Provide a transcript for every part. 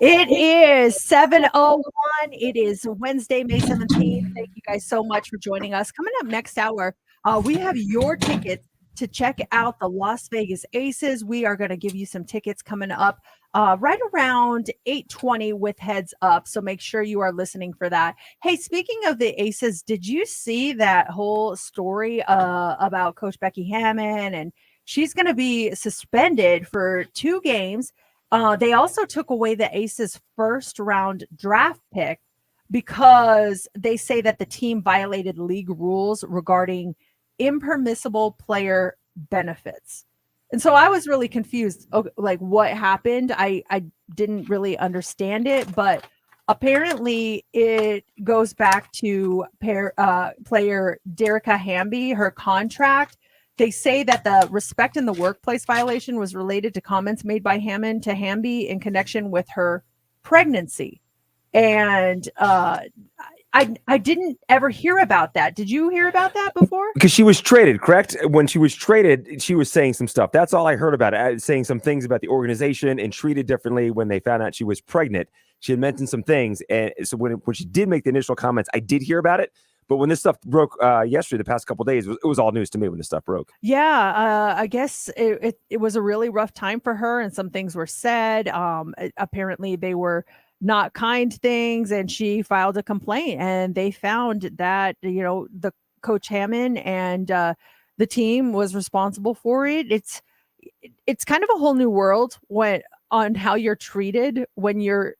It is 7:01. It is Wednesday, May 17th. Thank you guys so much for joining us. Coming up next hour, we have your tickets to check out the Las Vegas Aces. We are going to give you some tickets coming up right around 8:20 with Heads Up. So make sure you are listening for that. Hey, speaking of the Aces, did you see that whole story about Coach Becky Hammon? And she's going to be suspended for 2 games. They also took away the Aces' first round draft pick because they say that the team violated league rules regarding impermissible player benefits. And so I was really confused, like what happened. I didn't really understand it, but apparently it goes back to player Derica Hamby, her contract. They say that the respect in the workplace violation was related to comments made by Hammon to Hamby in connection with her pregnancy. And I didn't ever hear about that. Did you hear about that before? Because she was traded, correct? When she was traded, she was saying some stuff. That's all I heard about it. Saying some things about the organization and treated differently when they found out she was pregnant. She had mentioned some things. And so when she did make the initial comments, I did hear about it. But when this stuff broke yesterday, the past couple of days, it was all news to me when this stuff broke. Yeah, I guess it was a really rough time for her, and some things were said. Apparently, they were not kind things, and she filed a complaint, and they found that the Coach Hammon and the team was responsible for it. It's kind of a whole new world on how you're treated when you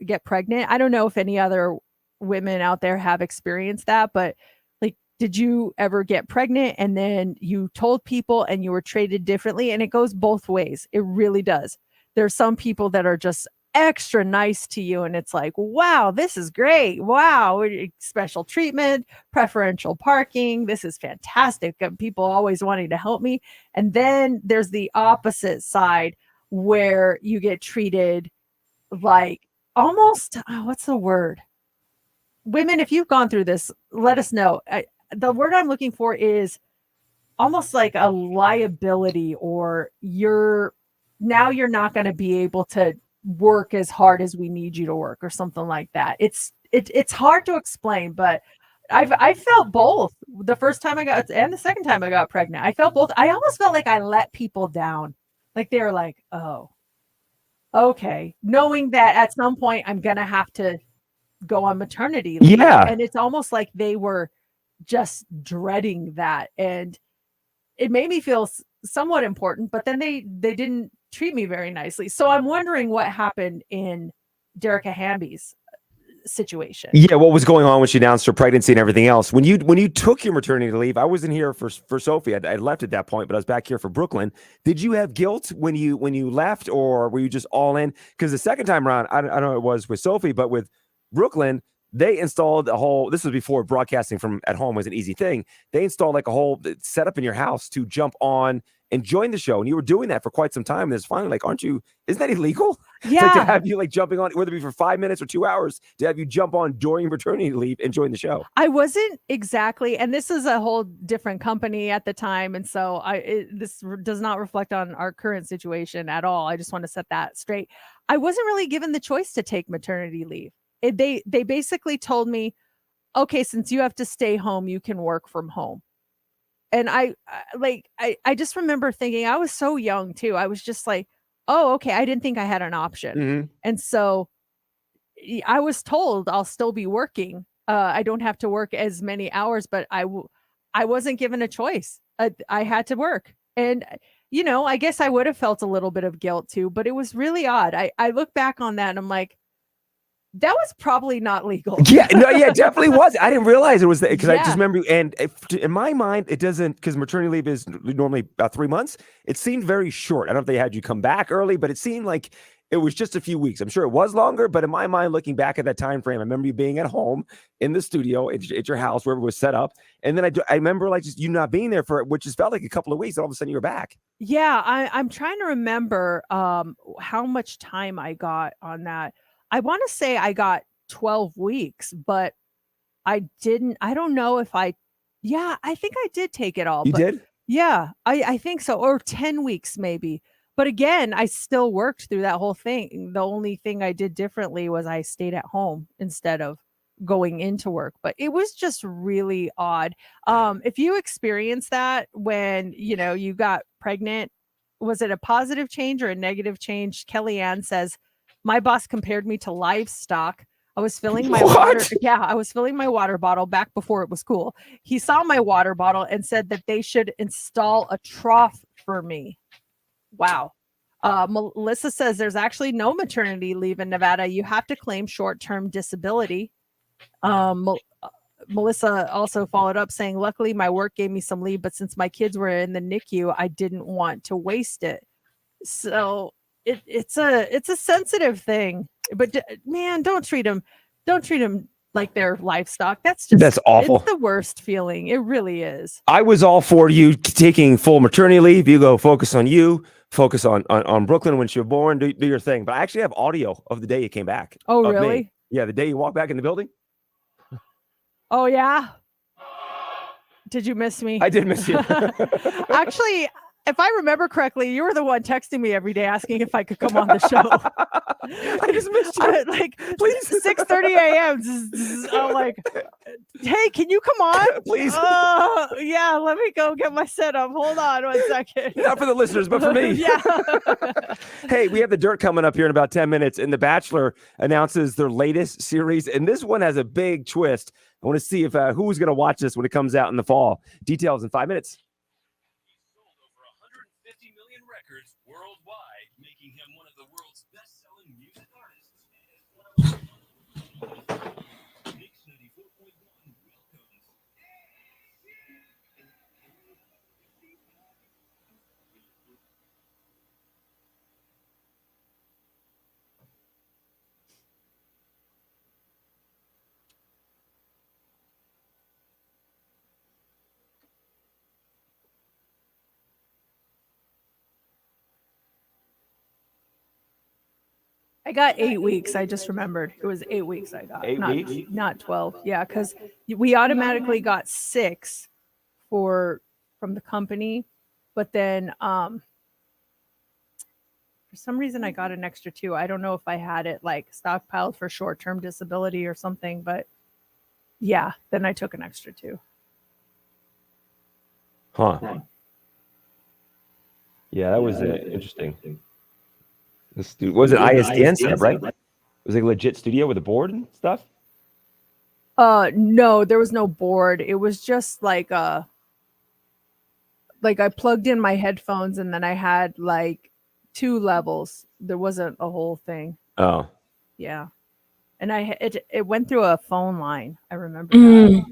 get pregnant. I don't know if any other women out there have experienced that, but like, did you ever get pregnant and then you told people and you were treated differently? And it goes both ways. It really does. There's some people that are just extra nice to you and it's like, wow, this is great. Wow, special treatment, preferential parking. This is fantastic. People always wanting to help me. And then there's the opposite side where you get treated like almost, what's the word? Women, if you've gone through this, let us know. The word I'm looking for is almost like a liability, or you're not going to be able to work as hard as we need you to work, or something like that. It's hard to explain, but I felt both the first time I got and the second time I got pregnant. I felt both. I almost felt like I let people down. Like they were like, oh, okay, knowing that at some point I'm gonna have to go on maternity leave. Yeah. And it's almost like they were just dreading that. And it made me feel somewhat important, but then they didn't treat me very nicely. So I'm wondering what happened in Derica Hamby's situation. Yeah, what was going on when she announced her pregnancy and everything else? When you took your maternity leave, I wasn't here for Sophie. I left at that point, but I was back here for Brooklyn. Did you have guilt when you left, or were you just all in? Because the second time around, I don't know, it was with Sophie, but with Brooklyn, they installed a whole, this was before broadcasting from at home was an easy thing. They installed like a whole setup in your house to jump on and join the show. And you were doing that for quite some time. And it's finally like, isn't that illegal? Yeah. Like to have you like jumping on, whether it be for 5 minutes or 2 hours, to have you jump on during maternity leave and join the show. I wasn't exactly, and this is a whole different company at the time. And so this does not reflect on our current situation at all. I just want to set that straight. I wasn't really given the choice to take maternity leave. They basically told me, okay, since you have to stay home, you can work from home. And I just remember thinking, I was so young too. I was just like, oh, okay. I didn't think I had an option. Mm-hmm. And so I was told I'll still be working. I don't have to work as many hours, but I wasn't given a choice. I had to work. And, I guess I would have felt a little bit of guilt too, but it was really odd. I look back on that and I'm like, that was probably not legal. Yeah, no, yeah, it definitely was. I didn't realize it was that, because I just remember, and in my mind, it doesn't, because maternity leave is normally about 3 months. It seemed very short. I don't know if they had you come back early, but it seemed like it was just a few weeks. I'm sure it was longer, but in my mind, looking back at that time frame, I remember you being at home in the studio at your house, wherever it was set up. And then I remember like just you not being there for, which just felt like a couple of weeks. And all of a sudden you were back. Yeah, I'm trying to remember how much time I got on that. I want to say I got 12 weeks, but I don't know if I think I did take it all. You did? Yeah, I think so. Or 10 weeks maybe. but again, I still worked through that whole thing. The only thing I did differently was I stayed at home instead of going into work, but it was just really odd. If you experienced that when, you got pregnant, was it a positive change or a negative change? Kellyanne says, my boss compared me to livestock. I was filling my water. Yeah, I was filling my water bottle back before it was cool. He saw my water bottle and said that they should install a trough for me. Wow. Melissa says there's actually no maternity leave in Nevada. You have to claim short-term disability. Melissa also followed up saying, luckily my work gave me some leave, but since my kids were in the NICU, I didn't want to waste it. So it's a sensitive thing, but man, don't treat them like they're livestock. That's awful. It's the worst feeling. It really is. I was all for you taking full maternity leave. You go focus on you, focus on Brooklyn when she was born, do your thing. But I actually have audio of the day you came back. Oh, really? Me. Yeah, the day you walked back in the building. Oh, yeah. Did you miss me? I did miss you. Actually, if I remember correctly, you were the one texting me every day asking if I could come on the show. I just missed you. Like, please, 6:30 a.m. I'm like, hey, can you come on? Please. Yeah, let me go get my setup. Hold on 1 second. Not for the listeners, but for me. Yeah. Hey, we have The Dirt coming up here in about 10 minutes, and The Bachelor announces their latest series, and this one has a big twist. I want to see if who's going to watch this when it comes out in the fall. Details in 5 minutes. Records worldwide, making him one of the world's best-selling music artists. Mix 94.1 welcomes. I got 8 weeks. I just remembered it was 8 weeks. I got 8 weeks, not 12. Yeah, because we automatically got 6 from the company, but then for some reason I got an extra 2. I don't know if I had it like stockpiled for short-term disability or something, but yeah, then I took an extra 2. Huh. Yeah, that was interesting. This dude was it ISDN setup, right? It was a legit studio with a board and stuff. No, there was no board. It was just like I plugged in my headphones and then I had like 2 levels. There wasn't a whole thing. Oh, yeah, and it went through a phone line. I remember that.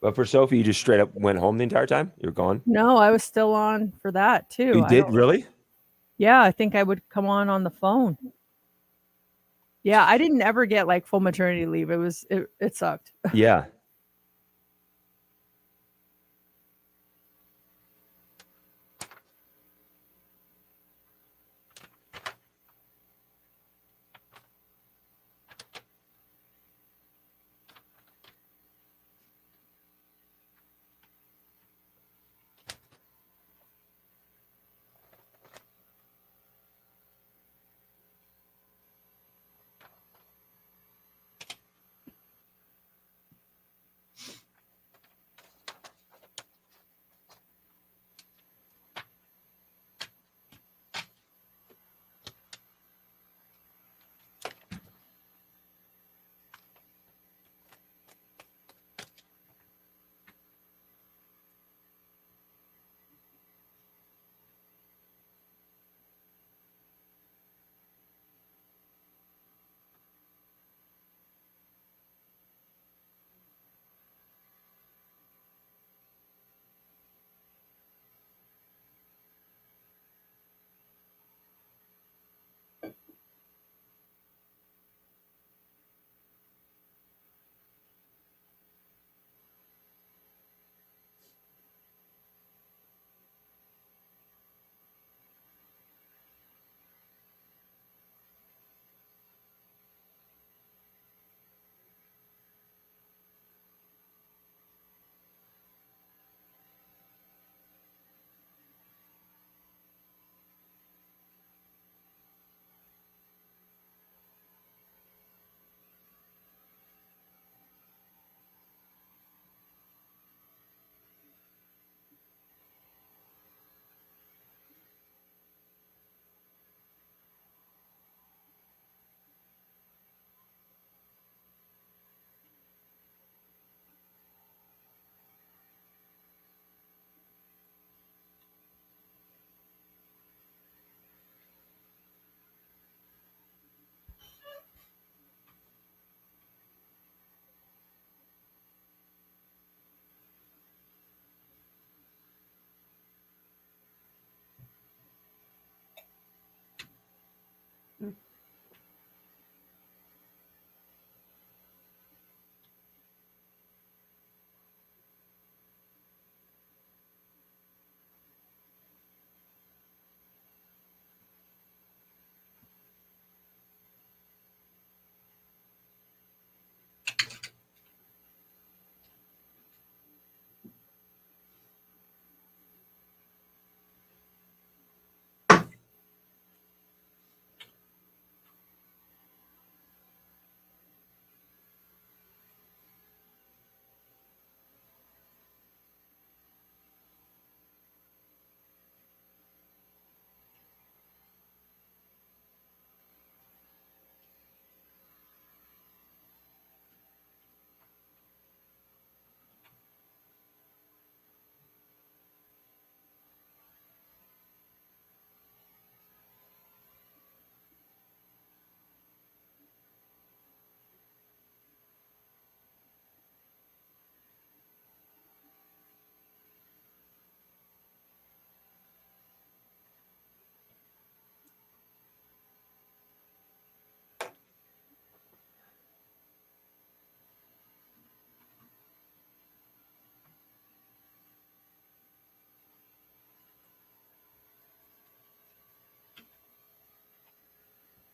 but for Sophie, you just straight up went home the entire time. You're gone. No, I was still on for that too. You did really? Yeah, I think I would come on the phone. Yeah, I didn't ever get like full maternity leave. It sucked. Yeah.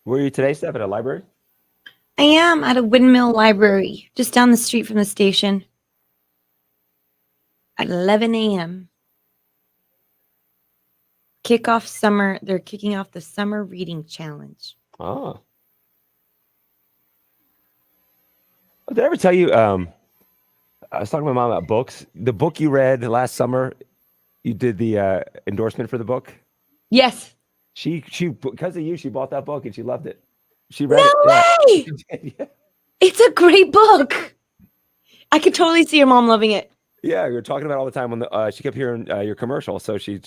Where are you today, Steph? At a library? I am at a windmill library just down the street from the station at 11 a.m. They're kicking off the summer reading challenge. Oh. Did I ever tell you? I was talking to my mom about books. The book you read last summer, you did the endorsement for the book. Yes. She because of you, she bought that book and she loved it. She read No it. way! Yeah. It's a great book. I could totally see your mom loving it. Yeah, we were talking about it all the time when she kept hearing your commercial, so she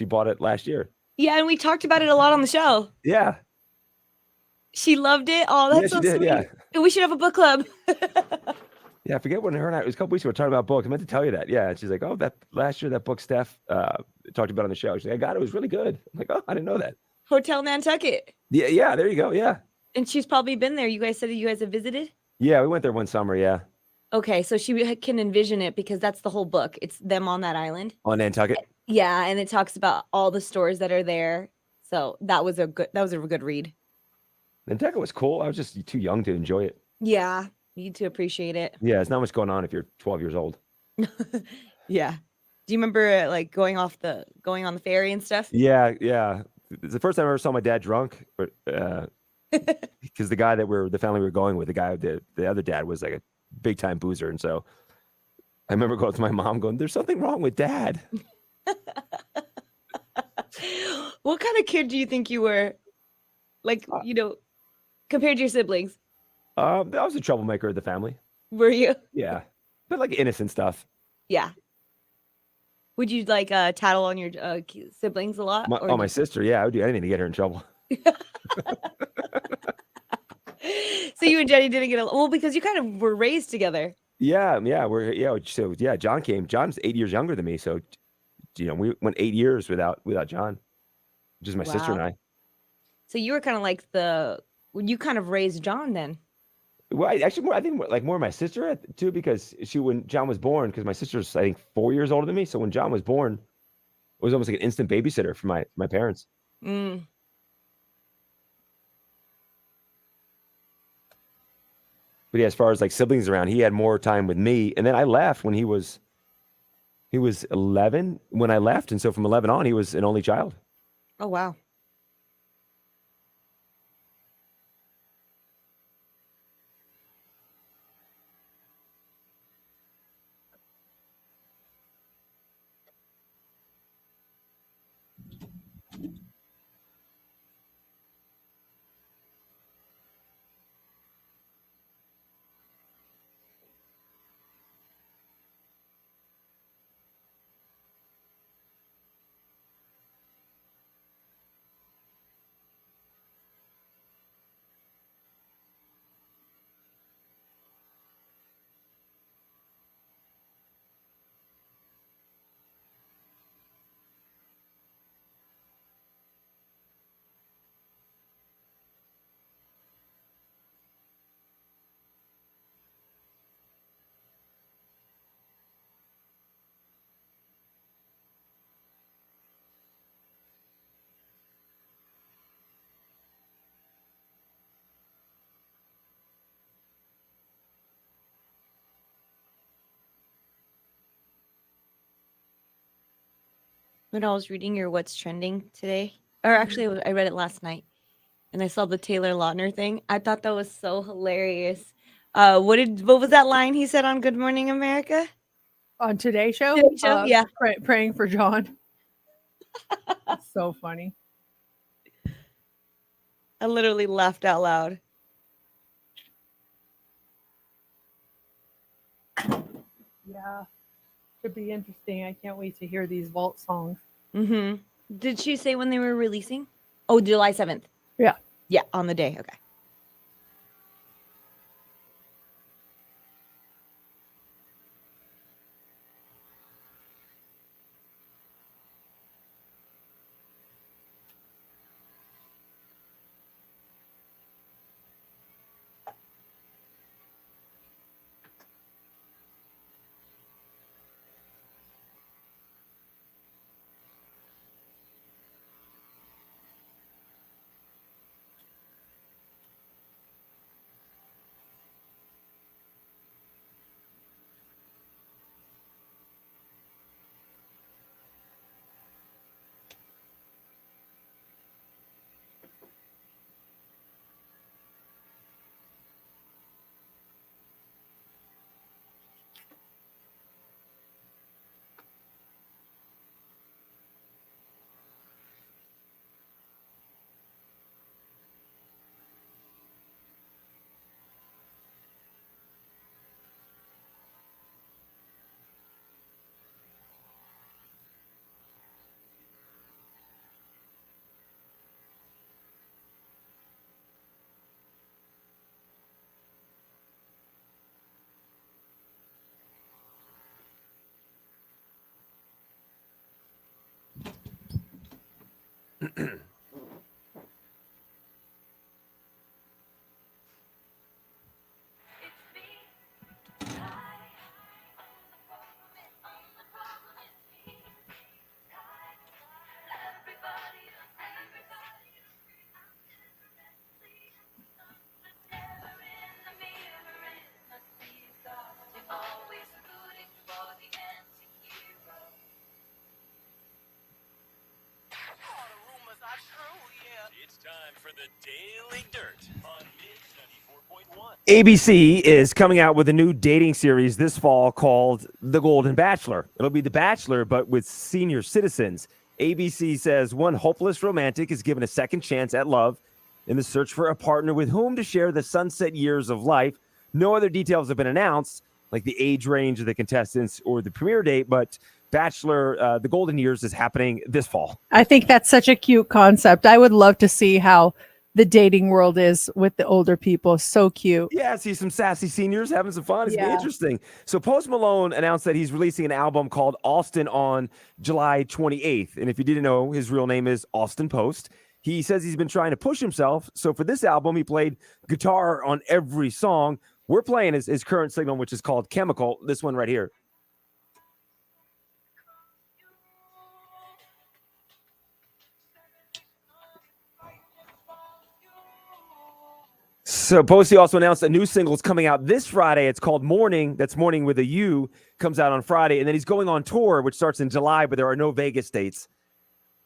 bought it last year. Yeah, and we talked about it a lot on the show. Yeah, She loved it. Oh, yeah, that's she so did. sweet. Yeah, We should have a book club. yeah. I forget when her and I. It was a couple weeks ago. We were talking about book. I meant to tell you that. Yeah, and she's like, "Oh, that last year that book Steph talked about on the show." She's like, "I got it. It was really good." I'm like, "Oh, I didn't know that." Hotel Nantucket. Yeah, yeah. There you go. Yeah, And she's probably been there. You guys said that you guys have visited? yeah. We went there one summer. Yeah, Okay, so she can envision it because that's the whole book. It's them on that island. on Nantucket. Yeah, and it talks about all the stores that are there. So that was a good read. Nantucket was cool. I was just too young to enjoy it. Yeah, you need to appreciate it. Yeah, there's not much going on if you're 12 years old. Yeah. Do you remember like going on the ferry and stuff? Yeah, yeah. It's the first time I ever saw my dad drunk, because the family we were going with, the other dad was like a big time boozer, and so I remember going to my mom, going, "There's something wrong with Dad." What kind of kid do you think you were? Like, compared to your siblings, I was a troublemaker of the family. were you? Yeah, but like innocent stuff. Yeah. Would you like tattle on your siblings a lot? My, or oh, my sister. Yeah, I would do anything to get her in trouble. So you and Jenny didn't get along. Well, because you kind of were raised together. Yeah, So yeah, John came. John's 8 years younger than me, so we went 8 years without John, just my sister and Wow. I. So you were kind of like you kind of raised John then. Well, I think more my sister too, because when John was born, because my sister's I think 4 years older than me, so when John was born, it was almost like an instant babysitter for my parents. Mm. But yeah, as far as like siblings around, he had more time with me, and then I left when he was 11 when I left, and so from 11 on, he was an only child. Oh, wow. When I was reading your What's Trending today, or actually, I read it last night, and I saw the Taylor Lautner thing. I thought that was so hilarious. What was that line he said on Good Morning America? On Today Show? Today Show, yeah. Praying for John. That's so funny. I literally laughed out loud. Yeah. Should be interesting. I can't wait to hear these vault songs. Mm-hmm. Did she say when they were releasing? Oh, July 7th. Yeah. Yeah, on the day. Okay. It's time for the Daily Dirt on Mix 94.1. ABC is coming out with a new dating series this fall called The Golden Bachelor. It'll be The Bachelor, but with senior citizens. ABC says one hopeless romantic is given a second chance at love in the search for a partner with whom to share the sunset years of life. No other details have been announced, like the age range of the contestants or the premiere date, but Bachelor, The Golden Years is happening this fall. I think that's such a cute concept. I would love to see how the dating world is with the older people. So cute. Yeah, see some sassy seniors having some fun. It's gonna be Yeah. interesting. So Post Malone announced that he's releasing an album called Austin on July 28th. And if you didn't know, his real name is Austin Post. He says he's been trying to push himself. So for this album, he played guitar on every song. We're playing his current single, which is called Chemical. This one right here. So Posty also announced a new single is coming out this Friday. It's called Morning. That's Morning with a U. Comes out on Friday. And then he's going on tour, which starts in July, but there are no Vegas dates.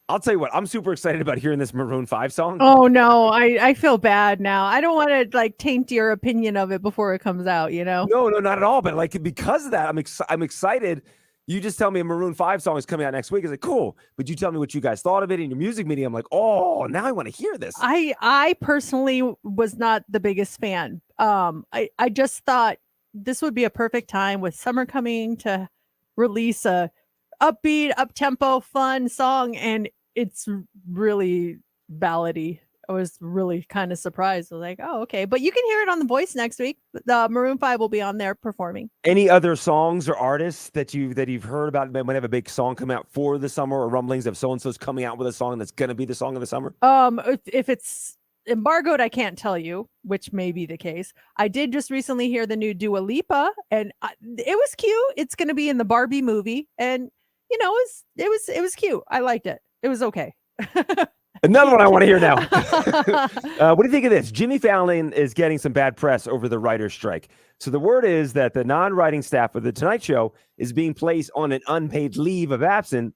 I'll tell you what, I'm super excited about hearing this Maroon 5 song. Oh no, I feel bad now. I don't want to like taint your opinion of it before it comes out, you know? No, not at all. But like because of that, I'm excited. You just tell me a Maroon 5 song is coming out next week. It's like, cool. But you tell me what you guys thought of it in your music media. I'm like, oh, now I want to hear this. I personally was not the biggest fan. I just thought this would be a perfect time with summer coming to release a upbeat, up-tempo, fun song, and it's really ballady. I was really kind of surprised. I was like, oh, okay. But you can hear it on The Voice next week. The Maroon 5 will be on there performing. Any other songs or artists that you've heard about might have a big song come out for the summer, or rumblings of so-and-so's coming out with a song that's going to be the song of the summer? If it's embargoed, I can't tell you, which may be the case. I did just recently hear the new Dua Lipa, and it was cute. It's going to be in the Barbie movie, and you know, it was cute. I liked it. It was okay. Another one I want to hear now. What do you think of this? Jimmy Fallon is getting some bad press over the writer's strike. So the word is that the non-writing staff of The Tonight Show is being placed on an unpaid leave of absence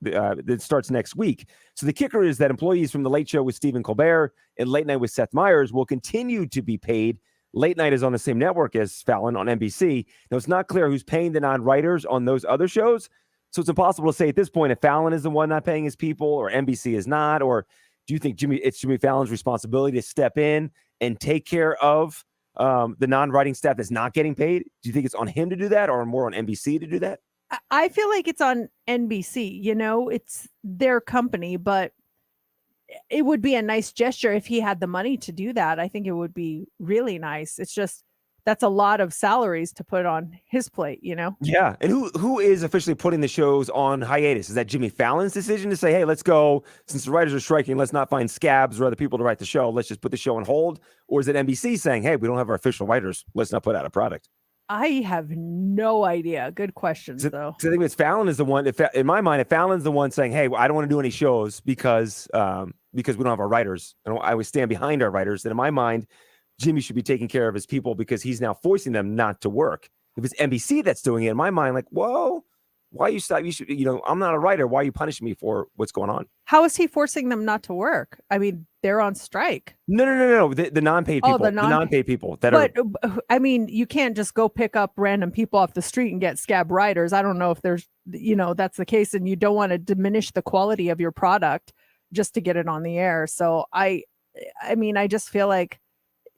that starts next week. So the kicker is that employees from The Late Show with Stephen Colbert and Late Night with Seth Meyers will continue to be paid. Late Night is on the same network as Fallon on NBC. Now, it's not clear who's paying the non-writers on those other shows. So it's impossible to say at this point if Fallon is the one not paying his people or NBC is not. Or do you think it's Jimmy Fallon's responsibility to step in and take care of the non-writing staff that's not getting paid? Do you think it's on him to do that, or more on NBC to do that? I feel like it's on NBC. You know, it's their company, but it would be a nice gesture if he had the money to do that. I think it would be really nice. It's just that's a lot of salaries to put on his plate, you know? Yeah. And who is officially putting the shows on hiatus? Is that Jimmy Fallon's decision to say, hey, let's go, since the writers are striking, let's not find scabs or other people to write the show. Let's just put the show on hold? Or is it NBC saying, hey, we don't have our official writers. Let's not put out a product? I have no idea. Good question, though. So I think it's Fallon is the one, in my mind, if Fallon's the one saying, hey, I don't want to do any shows because we don't have our writers, and I would stand behind our writers, then in my mind, Jimmy should be taking care of his people because he's now forcing them not to work. If it's NBC that's doing it, in my mind, like, whoa, why you stop? You should, I'm not a writer. Why are you punishing me for what's going on? How is he forcing them not to work? I mean, they're on strike. No. The non-paid people. The non-paid people that are. But I mean, you can't just go pick up random people off the street and get scab writers. I don't know if there's, that's the case, and you don't want to diminish the quality of your product just to get it on the air. So I mean, I just feel like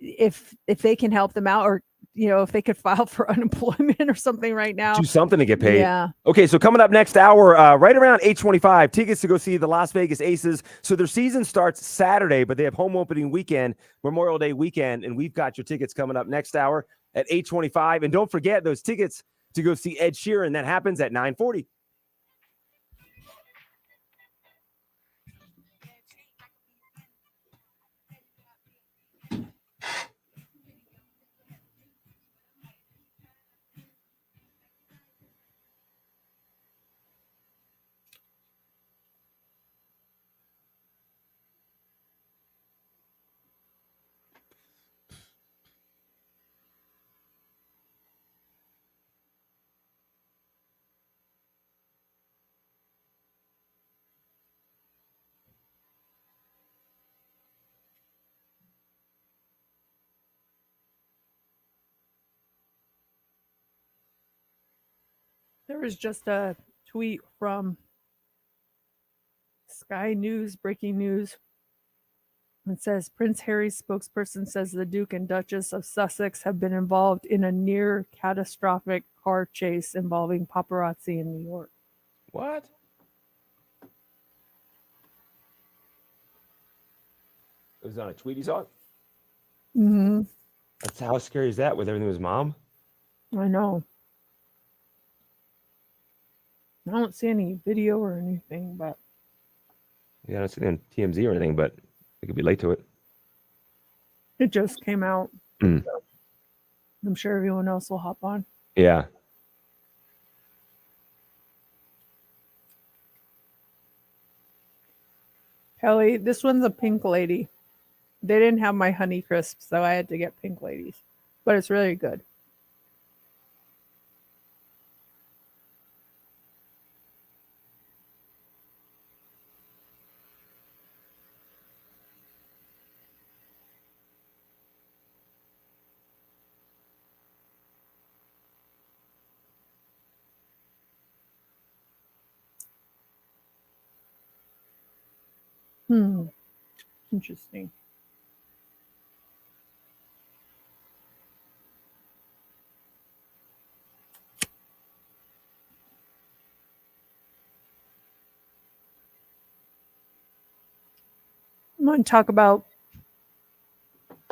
if they can help them out, or if they could file for unemployment or something right now, do something to get paid. Yeah. Okay, so coming up next hour, right around 8:25, tickets to go see the Las Vegas Aces. So their season starts Saturday, but they have home opening weekend, Memorial Day weekend, and we've got your tickets coming up next hour at 8:25. And don't forget those tickets to go see Ed Sheeran. That happens at 9:40. There was just a tweet from Sky News, breaking news. It says Prince Harry's spokesperson says the Duke and Duchess of Sussex have been involved in a near catastrophic car chase involving paparazzi in New York. What? It was on a tweet he saw it? Mm-hmm. That's how scary is that with everything with his mom? I know. I don't see any video or anything, but Yeah, I don't see it on TMZ or anything, but it could be late to it. it just came out. Mm. So I'm sure everyone else will hop on. Yeah. Kelly, this one's a pink lady. They didn't have my Honey Crisp, so I had to get pink ladies. But it's really good. Interesting. I'm going to talk about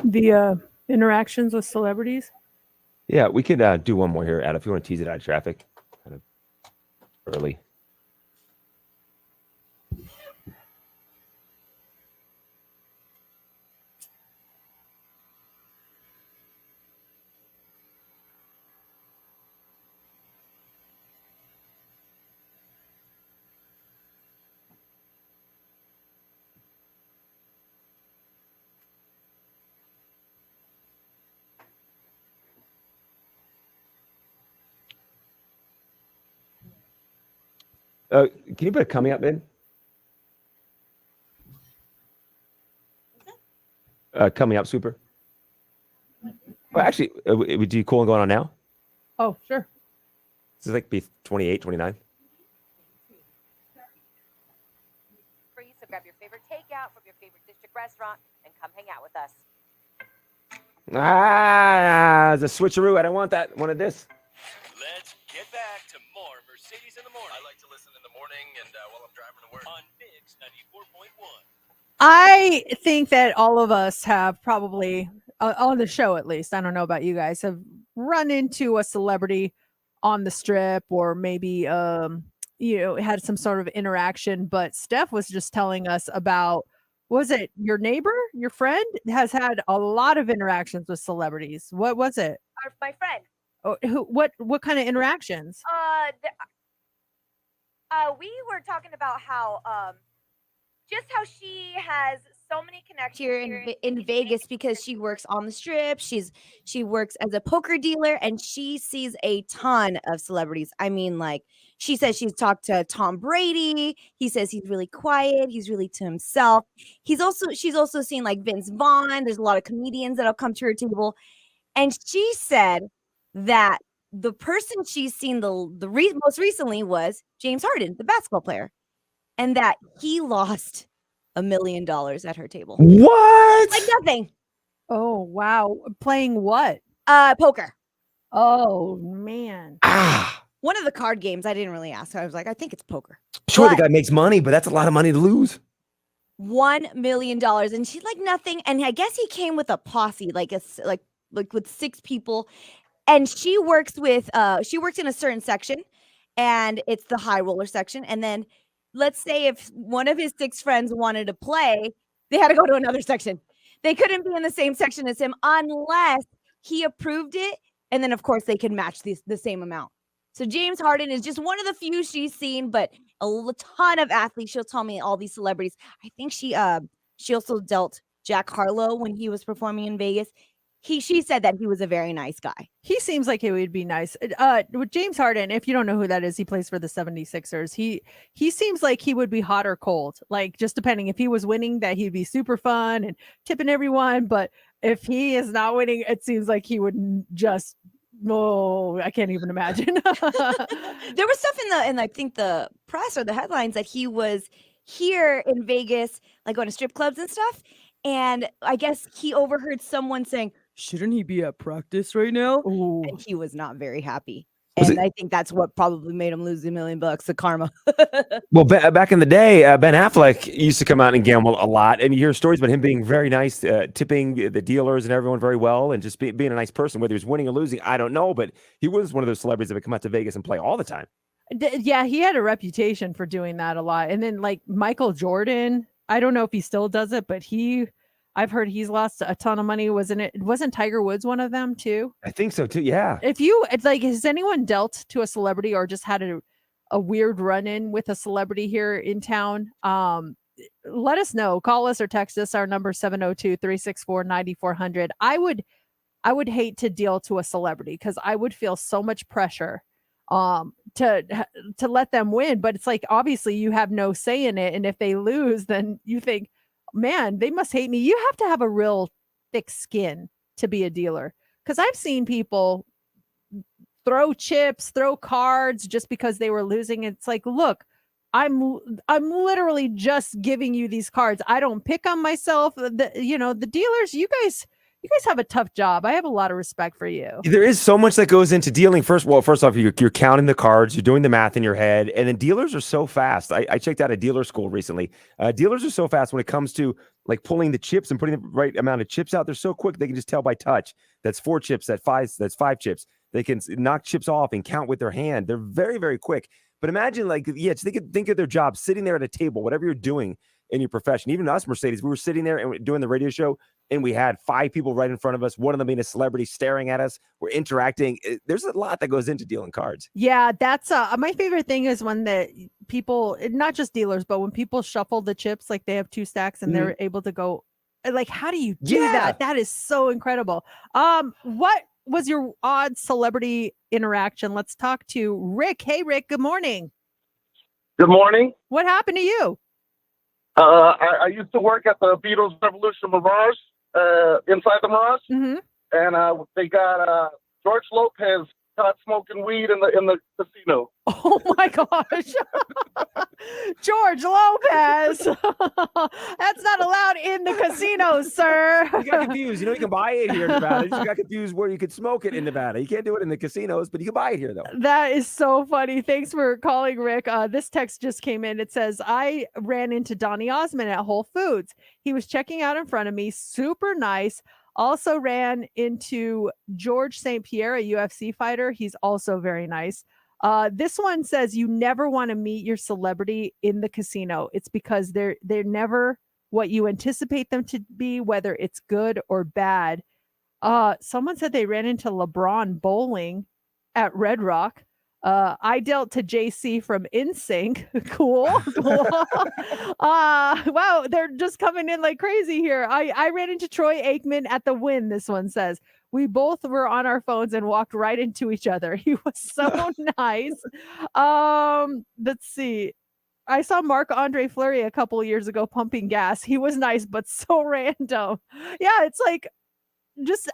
the interactions with celebrities. Yeah, we could do one more here, Adam, if you want to tease it out of traffic. Kind of early. Can you put a coming up in? Coming up, super. Well, actually, would you cool and going on now? Oh, sure. This is like be 28, 29. Free, so grab your favorite takeout from your favorite district restaurant and come hang out with us. It's a switcheroo. I don't want that. I wanted this. Let's get back to more Mercedes in the Morning. I like to listen in the morning and while I'm driving to work. On Mix 94.1. I think that all of us have probably, on the show at least, I don't know about you guys, have run into a celebrity on the strip or maybe, had some sort of interaction. But Steph was just telling us about, was it your neighbor, your friend has had a lot of interactions with celebrities. What was it? My friend. Oh, what kind of interactions? We were talking about how just how she has so many connections Here in Vegas because she works on the strip. She works as a poker dealer and she sees a ton of celebrities. I mean, like she says she's talked to Tom Brady. He says he's really quiet. He's really to himself. She's also seen like Vince Vaughn. There's a lot of comedians that'll come to her table. And she said that the person she's seen most recently was James Harden, the basketball player, and that he lost $1 million at her table. What? Like nothing. Oh, wow. Playing what? Poker. Oh, man. One of the card games. I didn't really ask her. I was like, I think it's poker. Sure, But the guy makes money, but that's a lot of money to lose. $1 million, and she's like nothing. And I guess he came with a posse, like with 6 people. And she works in a certain section, and it's the high roller section. And then let's say if one of his 6 friends wanted to play, they had to go to another section. They couldn't be in the same section as him unless he approved it. And then, of course, they could match the same amount. So James Harden is just one of the few she's seen, but a ton of athletes. She'll tell me all these celebrities. I think she also dealt Jack Harlow when he was performing in Vegas. She said that he was a very nice guy. He seems like he would be nice. With James Harden, if you don't know who that is, he plays for the 76ers. He seems like he would be hot or cold, like just depending. If he was winning, that he'd be super fun and tipping everyone. But if he is not winning, it seems like he would just No, I can't even imagine. There was stuff in I think the press or the headlines that he was here in Vegas, like going to strip clubs and stuff. And I guess he overheard someone saying, "Shouldn't he be at practice right now?" Ooh. And he was not very happy. Was And I think that's what probably made him lose $1 million, the karma. Well, back in the day, Ben Affleck used to come out and gamble a lot, and you hear stories about him being very nice, tipping the dealers and everyone very well, and just being a nice person. Whether he was winning or losing, I don't know, but he was one of those celebrities that would come out to Vegas and play all the time. Yeah, he had a reputation for doing that a lot. And then like Michael Jordan, I don't know if he still does it, but I've heard he's lost a ton of money. Wasn't Tiger Woods one of them too? I think so too. Yeah. It's like, has anyone dealt to a celebrity or just had a weird run-in with a celebrity here in town? Let us know. Call us or text us. Our number 702-364-9400. I would hate to deal to a celebrity because I would feel so much pressure to let them win. But it's like, obviously you have no say in it. And if they lose, then you think, man, they must hate me. You have to have a real thick skin to be a dealer. Because I've seen people throw chips, throw cards just because they were losing. It's like, look, I'm literally just giving you these cards. I don't pick on myself. The dealers, you guys have a tough job. I have a lot of respect for you. There is so much that goes into dealing. First off, you're counting the cards, you're doing the math in your head, and then dealers are so fast. I checked out a dealer school recently. Dealers are so fast when it comes to like pulling the chips and putting the right amount of chips out. They're so quick they can just tell by touch. That's 4 chips. That's 5 chips. They can knock chips off and count with their hand. They're very, very quick. But imagine they could think of their job sitting there at a table, whatever you're doing in your profession. Even us, Mercedes, we were sitting there and doing the radio show, and we had 5 people right in front of us, one of them being a celebrity staring at us. We're interacting. There's a lot that goes into dealing cards. Yeah, that's my favorite thing is when the people, not just dealers, but when people shuffle the chips, like they have 2 stacks and they're able to go, like, how do you do that? That is so incredible. What was your odd celebrity interaction? Let's talk to Rick. Hey, Rick, good morning. Good morning. What happened to you? I used to work at the Beatles Revolution Mirage, inside the Mirage, and they got George Lopez caught smoking weed in the casino. Oh my gosh, George Lopez! That's not allowed in the casino, sir. You got confused. You can buy it here in Nevada. You just got confused where you could smoke it in Nevada. You can't do it in the casinos, but you can buy it here though. That is so funny. Thanks for calling, Rick. This text just came in. It says, I ran into Donny Osmond at Whole Foods. He was checking out in front of me. Super nice. Also ran into George St. Pierre, a UFC fighter. He's also very nice. This one says you never want to meet your celebrity in the casino. It's because they're never what you anticipate them to be, whether it's good or bad. Someone said they ran into LeBron bowling at Red Rock. I dealt to JC from InSync. Cool. Wow, they're just coming in like crazy here. I ran into Troy Aikman at the Wynn, this one says. We both were on our phones and walked right into each other. He was so nice. Let's see. I saw Marc-Andre Fleury a couple of years ago pumping gas. He was nice, but so random. Yeah, it's like,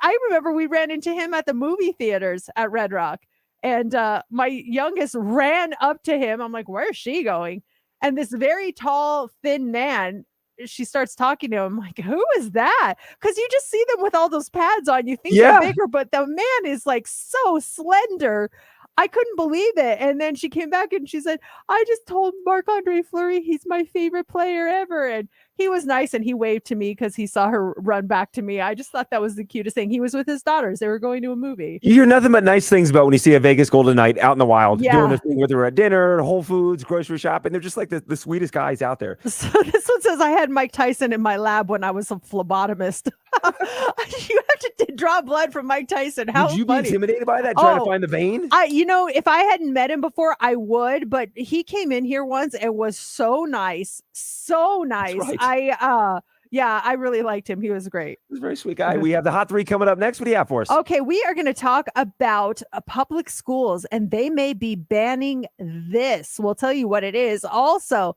I remember we ran into him at the movie theaters at Red Rock. And my youngest ran up to him. I'm like, where is she going? And this very tall, thin man, she starts talking to him. I'm like, who is that? Because you just see them with all those pads on. You think they're bigger, but the man is like so slender. I couldn't believe it. And then she came back and she said, I just told Marc-Andre Fleury he's my favorite player ever. And he was nice and he waved to me because he saw her run back to me. I just thought that was the cutest thing. He was with his daughters. They were going to a movie. You hear nothing but nice things about when you see a Vegas Golden Knight out in the wild doing their thing, whether we're at dinner, Whole Foods, grocery shopping. They're just like the sweetest guys out there. So this one says, I had Mike Tyson in my lab when I was a phlebotomist. You have to draw blood from Mike Tyson. How Would you funny. be intimidated by that, trying to find the vein? If I hadn't met him before, I would, but he came in here once and was so nice. So nice. Right. I really liked him. He was great. He's a very sweet guy. We have the Hot 3 coming up next. What do you have for us? Okay, we are going to talk about public schools, and they may be banning this. We'll tell you what it is. Also,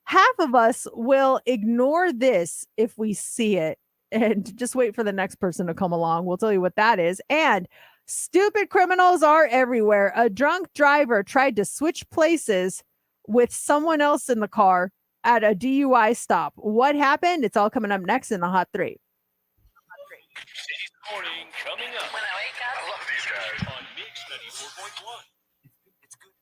half of us will ignore this if we see it, and just wait for the next person to come along. We'll tell you what that is. And Stupid criminals are everywhere. A drunk driver tried to switch places with someone else in the car at a DUI stop. What happened? It's all coming up next in the Hot 3. City's morning coming up. When I wake up, I love these guys on Mix 94.1. It's good.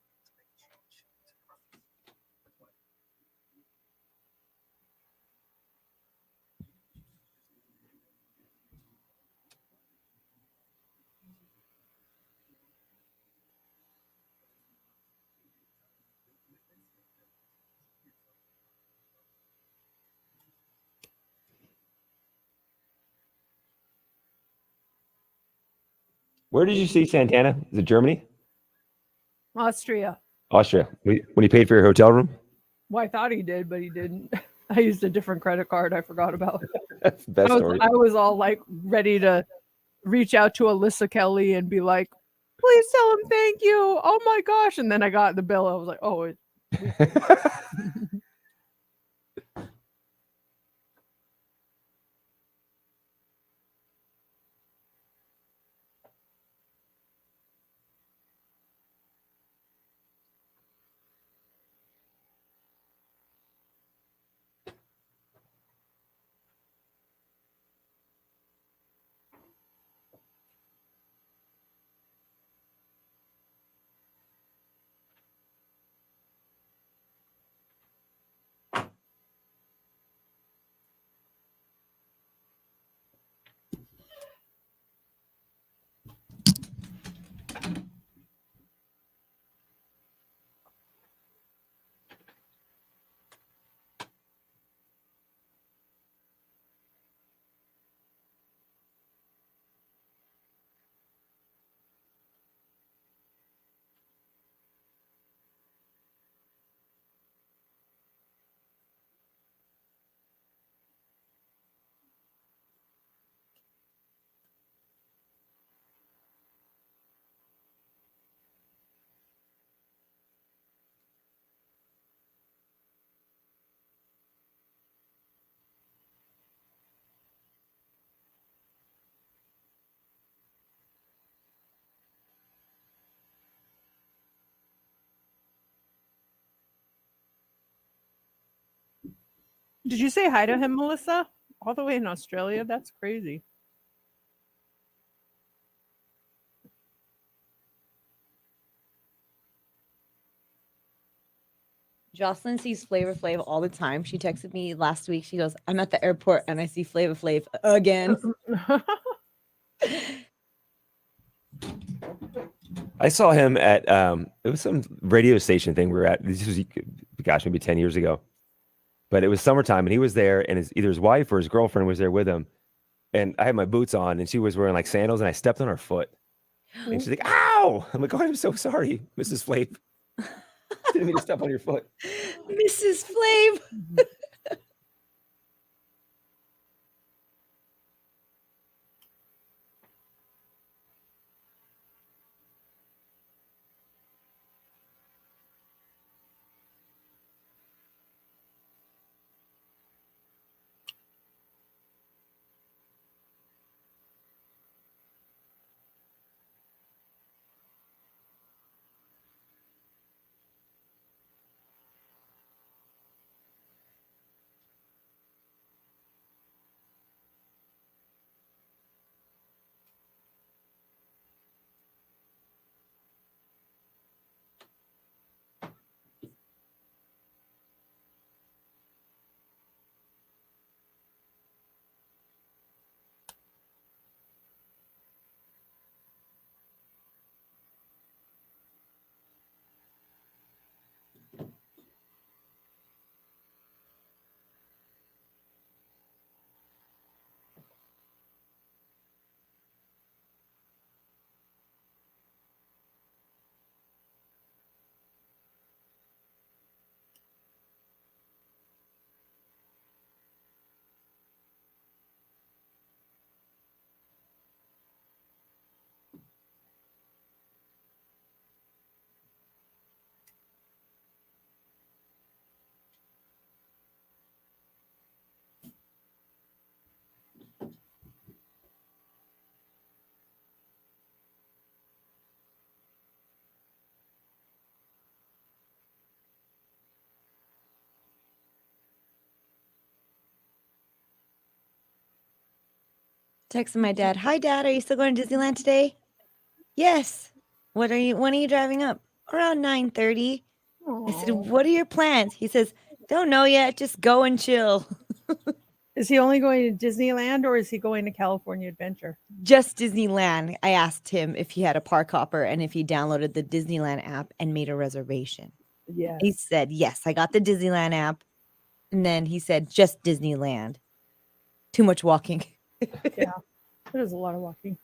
Where did you see Santana? Is it Germany? Austria. Austria. When he paid for your hotel room? Well, I thought he did, but he didn't. I used a different credit card. I forgot about it. That's the best story. I was all like ready to reach out to Alyssa Kelly and be like, please tell him thank you. Oh my gosh. And then I got the bill. I was like, oh, did you say hi to him, Melissa? All the way in Australia? That's crazy. Jocelyn sees Flavor Flav all the time. She texted me last week. She goes, I'm at the airport and I see Flavor Flav again. I saw him at it was some radio station thing we were at. This was, gosh, maybe 10 years ago. But it was summertime and he was there, and either his wife or his girlfriend was there with him. And I had my boots on and she was wearing like sandals, and I stepped on her foot. And she's like, ow! I'm like, oh, I'm so sorry, Mrs. Flav. Didn't mean to step on your foot. Mrs. Flav. Texting my dad. Hi, Dad. Are you still going to Disneyland today? Yes. When are you driving up? Around 9:30. I said, Aw. what are your plans? He says, don't know yet. Just go and chill. Is he only going to Disneyland or is he going to California Adventure? Just Disneyland. I asked him if he had a park hopper and if he downloaded the Disneyland app and made a reservation. Yes. He said, yes, I got the Disneyland app. And then he said, just Disneyland. Too much walking. Yeah. It is a lot of walking.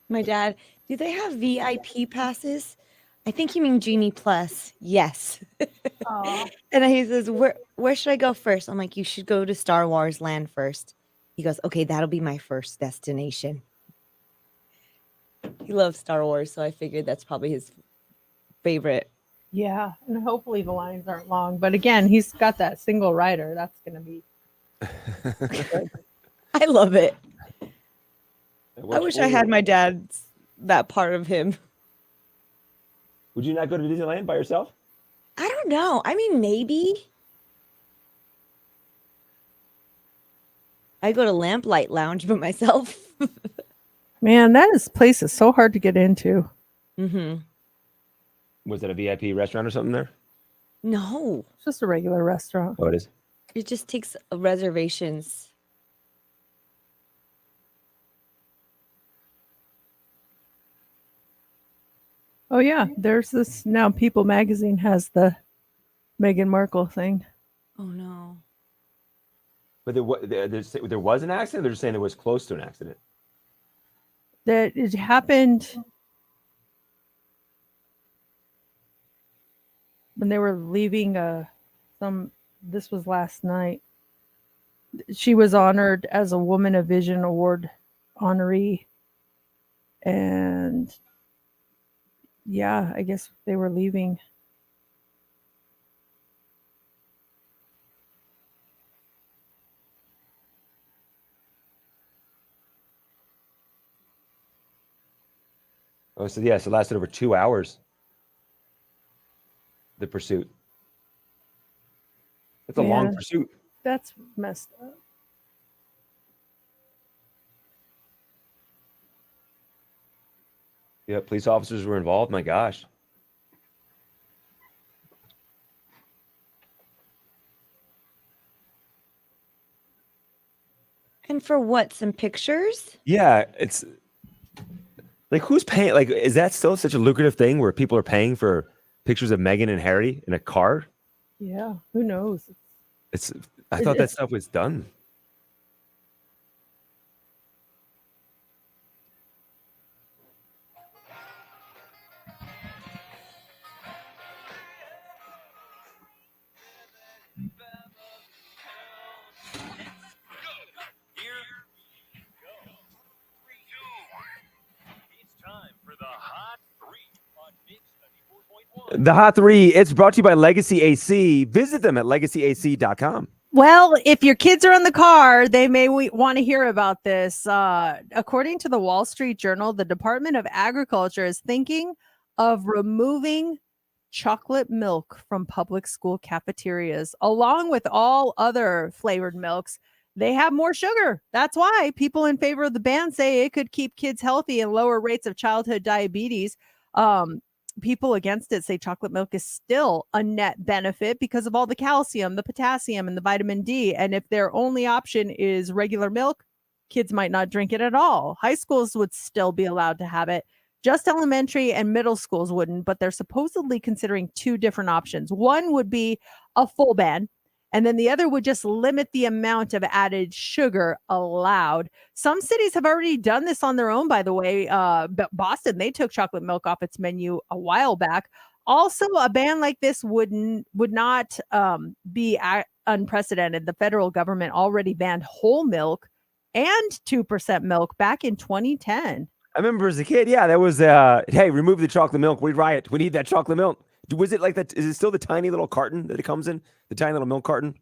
My dad, do they have VIP passes? I think you mean Genie Plus. Yes. Aw. And he says, where should I go first? I'm like, you should go to Star Wars Land first. He goes, okay, that'll be my first destination. He loves Star Wars, so I figured that's probably his favorite. Yeah. And hopefully the lines aren't long. But again, he's got that single rider. That's going to be. I love it. I Which wish I had one- my dad's that part of him. Would you not go to Disneyland by yourself? I don't know. I mean, maybe. I go to Lamplight Lounge by myself. Man, place is so hard to get into. Mm-hmm. Was it a VIP restaurant or something there? No, It's just a regular restaurant. Oh, it is. it just takes reservations. Oh, yeah. There's this now. People Magazine has the Meghan Markle thing. Oh no. But there was an accident. They're just saying it was close to an accident. That it happened when they were leaving this was last night. She was honored as a Woman of Vision Award honoree. And yeah, I guess they were leaving. Oh, so yes, it lasted over 2 hours. The pursuit. That's a long Man. pursuit. That's messed up. Yeah, police officers were involved. My gosh. And for what? Some pictures? Yeah, it's like who's paying? Like, is that still such a lucrative thing where people are paying for pictures of Meghan and Harry in a car? Yeah, who knows? It's. I thought that stuff was done. Here we go. 3, 2, 1. It's time for the Hot 3 on Mix 94.1. The Hot 3. It's brought to you by Legacy AC. Visit them at legacyac.com. Well, if your kids are in the car, they may want to hear about this. According to the Wall Street Journal, the Department of Agriculture is thinking of removing chocolate milk from public school cafeterias, along with all other flavored milks. They have more sugar. That's why people in favor of the ban say it could keep kids healthy and lower rates of childhood diabetes. People against it say chocolate milk is still a net benefit because of all the calcium, the potassium, and the vitamin D. And if their only option is regular milk, kids might not drink it at all. High schools would still be allowed to have it. Just elementary and middle schools wouldn't, but they're supposedly considering two different options. One would be a full ban, and then the other would just limit the amount of added sugar allowed. Some cities have already done this on their own, by the way. But Boston, they took chocolate milk off its menu a while back. Also, a ban like this would not be unprecedented. The federal government already banned whole milk and 2% milk back in 2010. I remember as a kid, yeah, that was, hey, remove the chocolate milk. We'd riot. We need that chocolate milk. Was it like that? Is it still the tiny little carton that it comes in? The tiny little milk carton?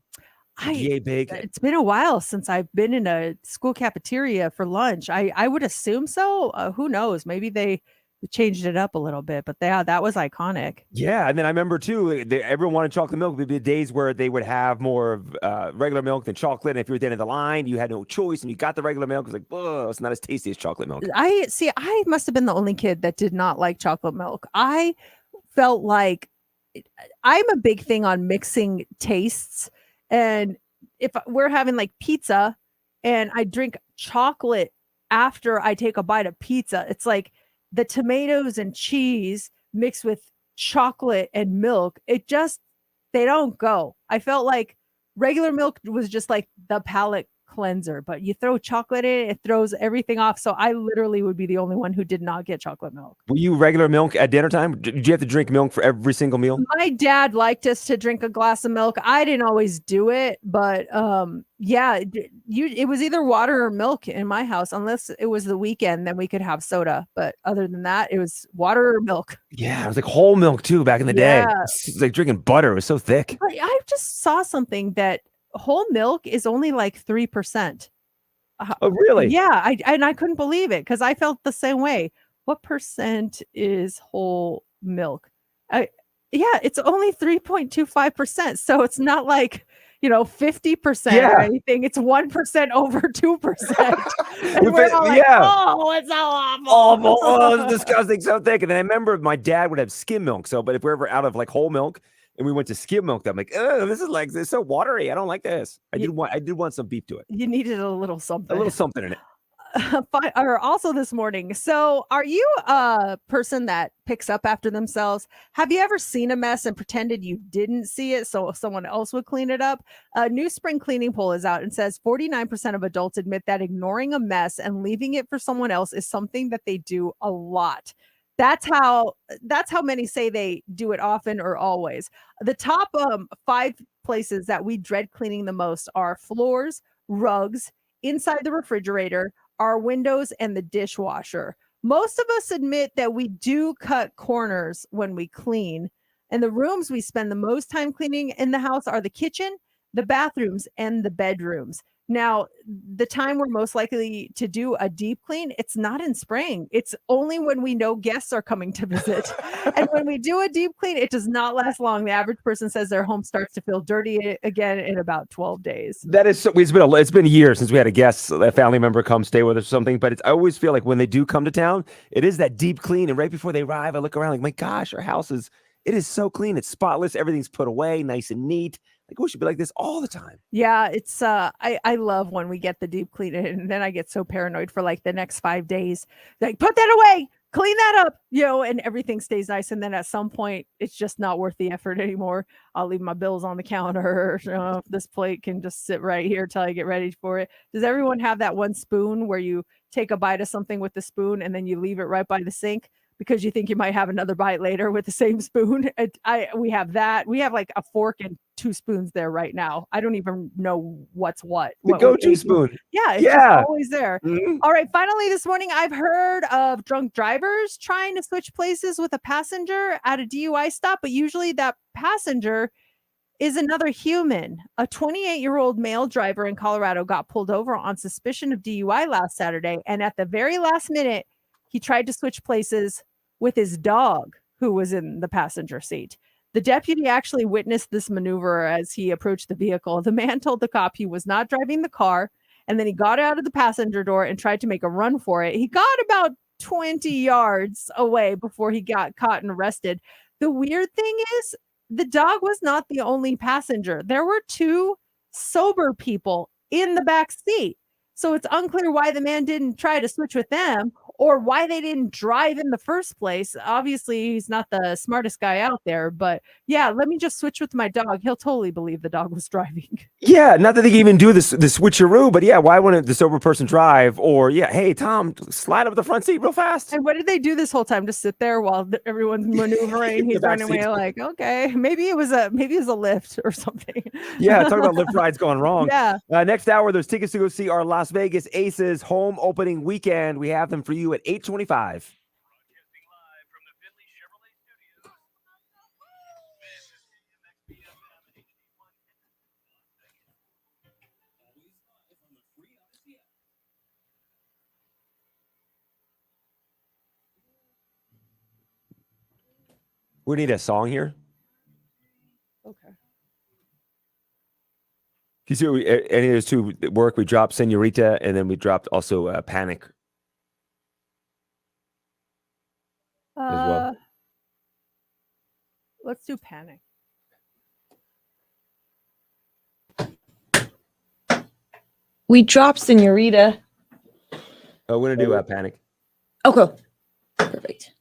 Yay big. It's been a while since I've been in a school cafeteria for lunch. I would assume so. Who knows? Maybe they changed it up a little bit, but that was iconic. Yeah, and then I remember too, everyone wanted chocolate milk. There'd be days where they would have more of regular milk than chocolate. And if you were at the end of the line, you had no choice, and you got the regular milk. It was like, oh, it's not as tasty as chocolate milk. I must have been the only kid that did not like chocolate milk. I felt like I'm a big thing on mixing tastes. And if we're having like pizza and I drink chocolate after I take a bite of pizza, it's like the tomatoes and cheese mixed with chocolate and milk. They don't go. I felt like regular milk was just like the palate cleanser, but you throw chocolate in it throws everything off. So I literally would be the only one who did not get chocolate milk. Were you regular milk at dinner time? Did you have to drink milk for every single meal? My dad liked us to drink a glass of milk. I didn't always do it, but yeah, it was either water or milk in my house, unless it was the weekend, then we could have soda. But other than that, it was water or milk. Yeah, it was like whole milk too back in the day. Yeah. It's like drinking butter. It was so thick. I just saw something that whole milk is only like 3%. Oh, really? Yeah, I couldn't believe it because I felt the same way. What percent is whole milk? Yeah, it's only 3.25%. So it's not like 50% or anything. It's 1% over 2%. And we're all like, oh, it's so awful. Awful. Oh, it's disgusting. So thick. And then I remember my dad would have skim milk. So, but if we're ever out of like whole milk and we went to skim milk, I'm like, oh, this is so watery. I don't like this. I did want some beef to it. You needed a little something. A little something in it. Or also this morning. So are you a person that picks up after themselves? Have you ever seen a mess and pretended you didn't see it so someone else would clean it up? A new spring cleaning poll is out and says 49% of adults admit that ignoring a mess and leaving it for someone else is something that they do a lot. That's how many say they do it often or always. The top 5 places that we dread cleaning the most are floors, rugs, inside the refrigerator, our windows, and the dishwasher. Most of us admit that we do cut corners when we clean. And the rooms we spend the most time cleaning in the house are the kitchen, the bathrooms, and the bedrooms. Now, the time we're most likely to do a deep clean, it's not in spring. It's only when we know guests are coming to visit. And when we do a deep clean, it does not last long. The average person says their home starts to feel dirty again in about 12 days. That is, it's been a year since we had a guest, a family member come stay with us or something. But I always feel like when they do come to town, it is that deep clean. And right before they arrive, I look around like, my gosh, our house is so clean. It's spotless. Everything's put away, nice and neat. Like we should be like this all the time. Yeah, it's I love when we get the deep clean and then I get so paranoid for like the next 5 days. Like, put that away, clean that up, and everything stays nice. And then at some point it's just not worth the effort anymore. I'll leave my bills on the counter. This plate can just sit right here till I get ready for it. Does everyone have that one spoon where you take a bite of something with the spoon and then you leave it right by the sink? Because you think you might have another bite later with the same spoon. We have that. We have like a fork and 2 spoons there right now. I don't even know what's what. The what go-to spoon. Yeah, it's just always there. Mhm. All right, finally this morning, I've heard of drunk drivers trying to switch places with a passenger at a DUI stop, but usually that passenger is another human. A 28-year-old male driver in Colorado got pulled over on suspicion of DUI last Saturday, and at the very last minute, he tried to switch places with his dog, who was in the passenger seat. The deputy actually witnessed this maneuver as he approached the vehicle. The man told the cop he was not driving the car, and then he got out of the passenger door and tried to make a run for it. He got about 20 yards away before he got caught and arrested. The weird thing is, the dog was not the only passenger. There were 2 sober people in the back seat. So it's unclear why the man didn't try to switch with them or why they didn't drive in the first place. Obviously, he's not the smartest guy out there, but yeah, let me just switch with my dog. He'll totally believe the dog was driving. Yeah, not that they can even do this the switcheroo, but yeah, why wouldn't the sober person drive? Or yeah, hey Tom, slide up the front seat real fast. And what did they do this whole time? Just sit there while everyone's maneuvering. He's The back running away seats. like, okay, maybe it was a lift or something. Yeah, talk about lift rides going wrong. Yeah. Next hour, there's tickets to go see our Las Vegas Aces home opening weekend. We have them for you at 8:25. Broadcasting live from the Finley Chevrolet Studios. This is KMXP FM and HD1. Always live on the free Odyssey app. We need a song here. Okay. You see, any of those 2 work? We dropped Senorita, and then we dropped also Panic. well. Let's do Panic. We dropped Senorita. Oh, we're gonna do Panic. Okay. Perfect.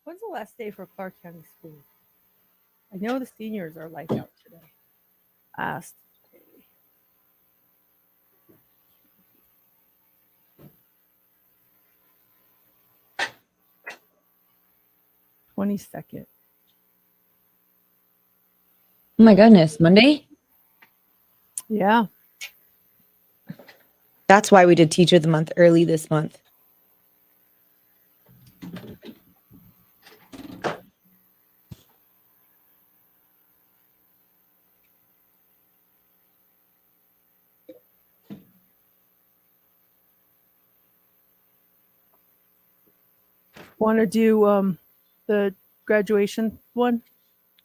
When's the last day for Clark County School? I know the seniors are lights out today. Asked. 22nd. Oh my goodness, Monday? Yeah. That's why we did Teacher of the Month early this month. Want to do the graduation one?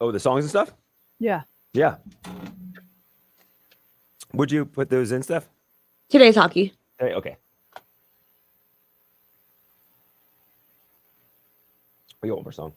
Oh, the songs and stuff? Yeah. Yeah. Would you put those in, Steph? Today's hockey. Hey, okay. We got one more song.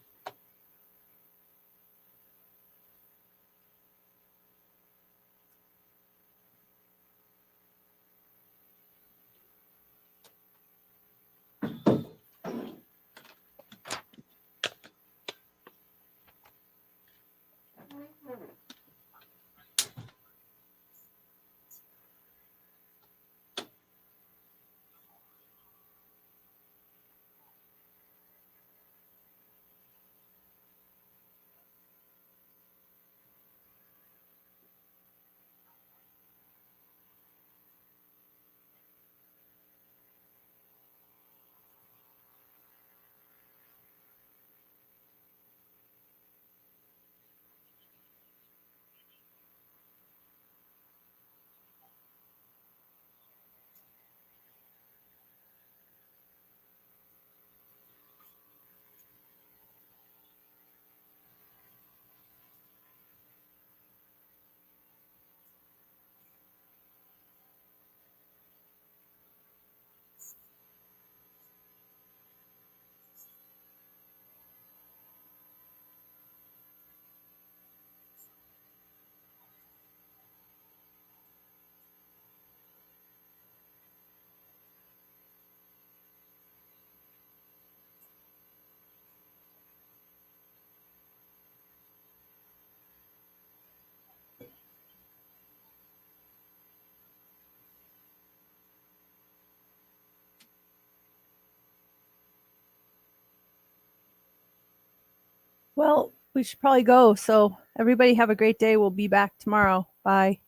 Well, we should probably go. So everybody have a great day. We'll be back tomorrow. Bye.